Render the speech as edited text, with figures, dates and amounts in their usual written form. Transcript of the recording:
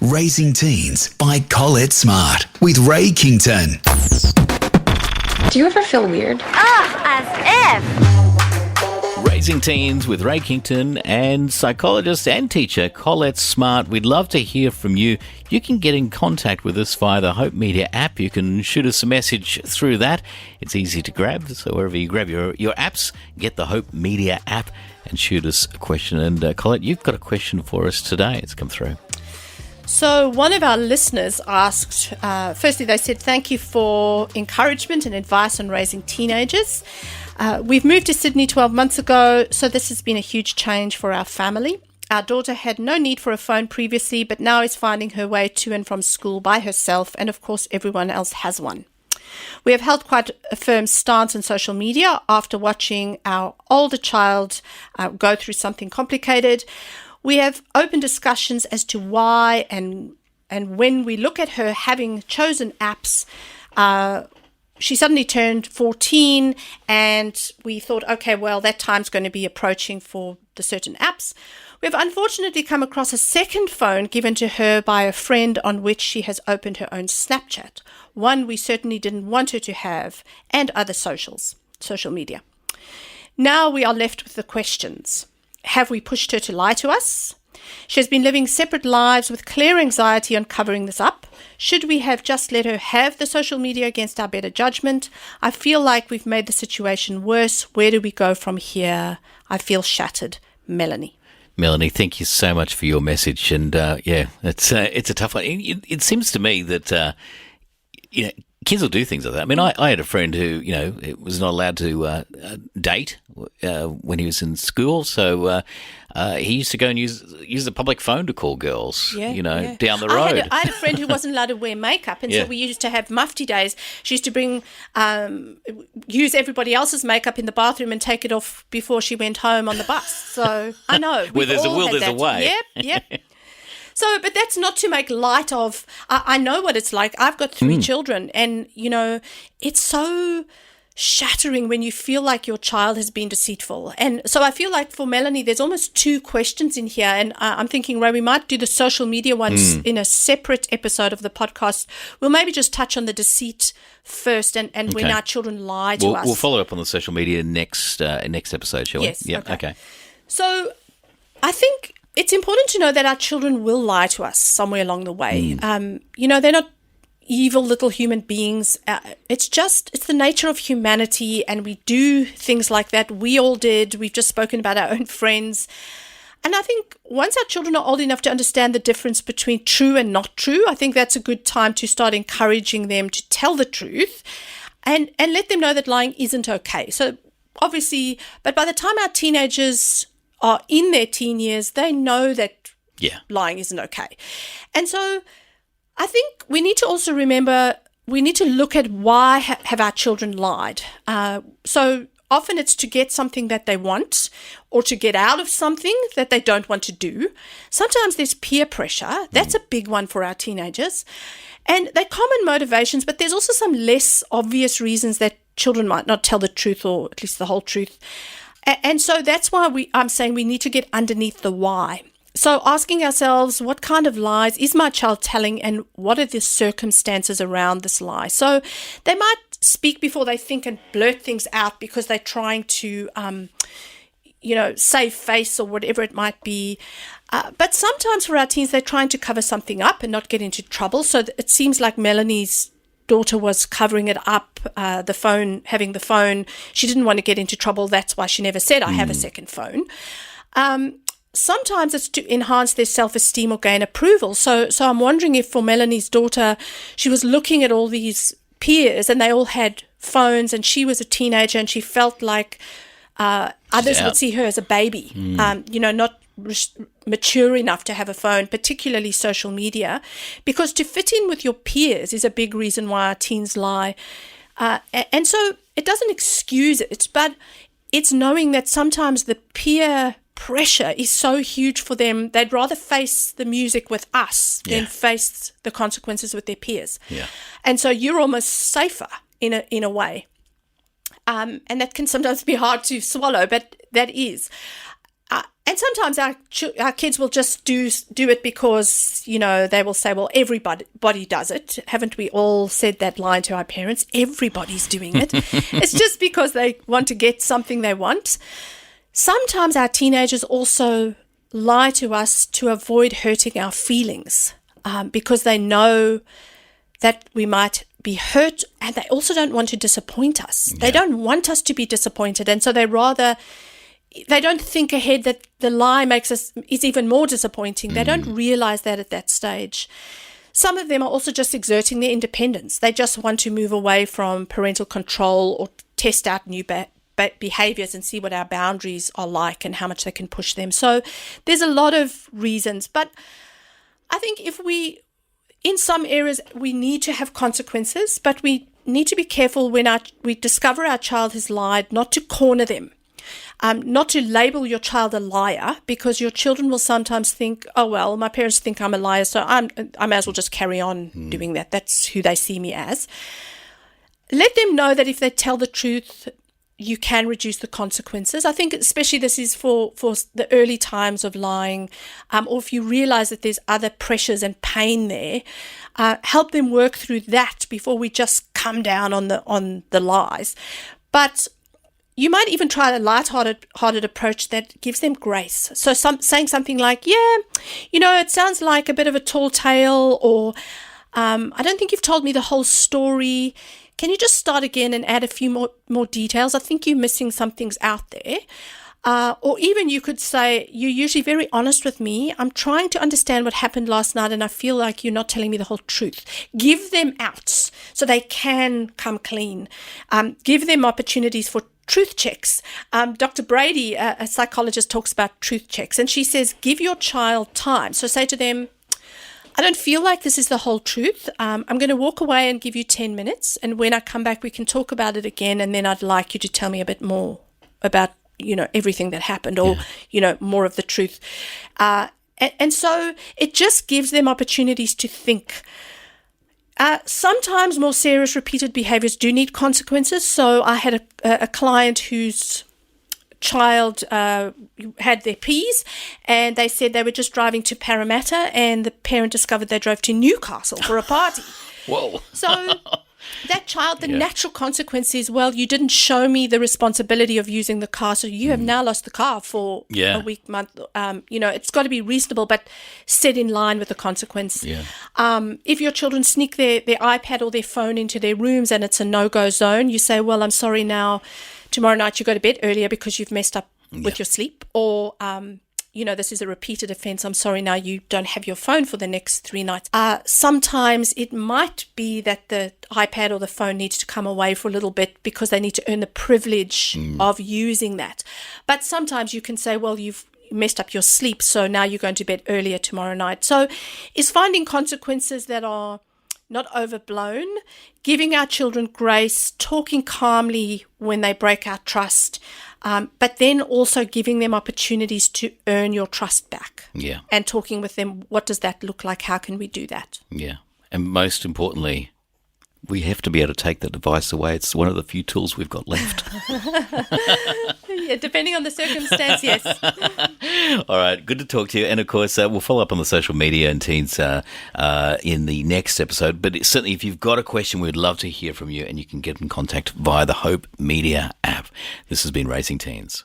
Raising Teens by Collett Smart with Ray Kington. Do you ever feel weird? As if. Raising Teens with Ray Kington and psychologist and teacher Collett Smart. We'd love to hear from you. You can get in contact with us via the Hope Media app. You can shoot us a message through that. It's easy to grab. So wherever you grab your apps, get the Hope Media app and shoot us a question. And Collett, you've got a question for us today. It's come through. So one of our listeners asked, firstly they said, thank you for encouragement and advice on raising teenagers. We've moved to Sydney 12 months ago, so this has been a huge change for our family. Our daughter had no need for a phone previously, but now is finding her way to and from school by herself, and of course everyone else has one. We have held quite a firm stance on social media after watching our older child go through something complicated. We have open discussions as to why and when we look at her having chosen apps, she suddenly turned 14 and we thought, okay, well, that time's going to be approaching for the certain apps. We have unfortunately come across a second phone given to her by a friend on which she has opened her own Snapchat, one we certainly didn't want her to have, and other social media. Now we are left with the questions. Have we pushed her to lie to us? She has been living separate lives with clear anxiety on covering this up. Should we have just let her have the social media against our better judgment? I feel like we've made the situation worse. Where do we go from here? I feel shattered. Melanie. Melanie, thank you so much for your message. And it's a tough one. It seems to me that kids will do things like that. I mean, I had a friend who was not allowed to date when he was in school, so he used to go and use the public phone to call girls, down the road. I had a friend who wasn't allowed to wear makeup, and so we used to have mufti days. She used to bring use everybody else's makeup in the bathroom and take it off before she went home on the bus. So I know. Where there's a will, there's a way. Yep. So, but that's not to make light of, I know what it's like. I've got 3 children and, it's so shattering when you feel like your child has been deceitful. And so I feel like for Melanie, there's almost 2 questions in here. And I'm thinking, Ray, we might do the social media ones in a separate episode of the podcast. We'll maybe just touch on the deceit first and when our children lie to us. We'll follow up on the social media next episode, shall we? Yes. Yep. Okay. So I think it's important to know that our children will lie to us somewhere along the way. They're not evil little human beings. It's the nature of humanity, and we do things like that. We all did. We've just spoken about our own friends. And I think once our children are old enough to understand the difference between true and not true, I think that's a good time to start encouraging them to tell the truth and let them know that lying isn't okay. So obviously, but by the time our teenagers are in their teen years, they know that lying isn't okay. And so I think we need to also remember, we need to look at why have our children lied. So often it's to get something that they want or to get out of something that they don't want to do. Sometimes there's peer pressure. That's a big one for our teenagers. And they're common motivations, but there's also some less obvious reasons that children might not tell the truth or at least the whole truth. And so that's why I'm saying we need to get underneath the why. So asking ourselves, what kind of lies is my child telling and what are the circumstances around this lie? So they might speak before they think and blurt things out because they're trying to, save face or whatever it might be. But sometimes for our teens, they're trying to cover something up and not get into trouble. So it seems like Melanie's daughter was covering it up, having the phone. She didn't want to get into trouble. That's why she never said, I have a second phone. Sometimes it's to enhance their self-esteem or gain approval. So I'm wondering if for Melanie's daughter, she was looking at all these peers and they all had phones and she was a teenager and she felt like others would see her as a baby, not mature enough to have a phone, particularly social media, because to fit in with your peers is a big reason why our teens lie. And so it doesn't excuse it, but it's knowing that sometimes the peer pressure is so huge for them, they'd rather face the music with us than face the consequences with their peers. Yeah. And so you're almost safer in a way. And that can sometimes be hard to swallow, but that is. And sometimes our kids will just do it because, they will say, well, everybody does it. Haven't we all said that line to our parents? Everybody's doing it. It's just because they want to get something they want. Sometimes our teenagers also lie to us to avoid hurting our feelings because they know that we might be hurt, and they also don't want to disappoint us. Yeah. They don't want us to be disappointed, and so they don't think ahead that the lie is even more disappointing. They don't realize that at that stage. Some of them are also just exerting their independence. They just want to move away from parental control or test out new behaviors and see what our boundaries are like and how much they can push them. So there's a lot of reasons. But I think in some areas, we need to have consequences, but we need to be careful when we discover our child has lied, not to corner them. Not to label your child a liar, because your children will sometimes think, oh, well, my parents think I'm a liar, so I may as well just carry on doing that. That's who they see me as. Let them know that if they tell the truth, you can reduce the consequences. I think especially this is for the early times of lying, or if you realize that there's other pressures and pain there, help them work through that before we just come down on the lies. But you might even try a light-hearted approach that gives them grace. So saying something like, it sounds like a bit of a tall tale, or I don't think you've told me the whole story. Can you just start again and add a few more details? I think you're missing some things out there. Or even you could say, you're usually very honest with me. I'm trying to understand what happened last night, and I feel like you're not telling me the whole truth. Give them outs so they can come clean. Give them opportunities for truth checks. Dr. Brady, a psychologist, talks about truth checks, and she says, give your child time. So say to them, I don't feel like this is the whole truth. I'm going to walk away and give you 10 minutes. And when I come back, we can talk about it again. And then I'd like you to tell me a bit more about, everything that happened, or, more of the truth. And so it just gives them opportunities to think. Sometimes more serious repeated behaviors do need consequences. So I had a client whose child had their P's, and they said they were just driving to Parramatta, and the parent discovered they drove to Newcastle for a party. Whoa. So that child, the natural consequence is, well, you didn't show me the responsibility of using the car, so you have now lost the car for a week, month. It's got to be reasonable, but set in line with the consequence. Yeah. If your children sneak their iPad or their phone into their rooms and it's a no-go zone, you say, well, I'm sorry, now tomorrow night you go to bed earlier because you've messed up with your sleep, or this is a repeated offence. I'm sorry, now you don't have your phone for the next 3 nights. Sometimes it might be that the iPad or the phone needs to come away for a little bit because they need to earn the privilege of using that. But sometimes you can say, well, you've messed up your sleep, so now you're going to bed earlier tomorrow night. So it's finding consequences that are not overblown, giving our children grace, talking calmly when they break our trust, but then also giving them opportunities to earn your trust back. Yeah. And talking with them, what does that look like? How can we do that? Yeah. And most importantly, we have to be able to take the device away. It's one of the few tools we've got left. Yeah, depending on the circumstance, yes. All right, good to talk to you. And, of course, we'll follow up on the social media and teens in the next episode. But certainly, if you've got a question, we'd love to hear from you, and you can get in contact via the Hope Media app. This has been Racing Teens.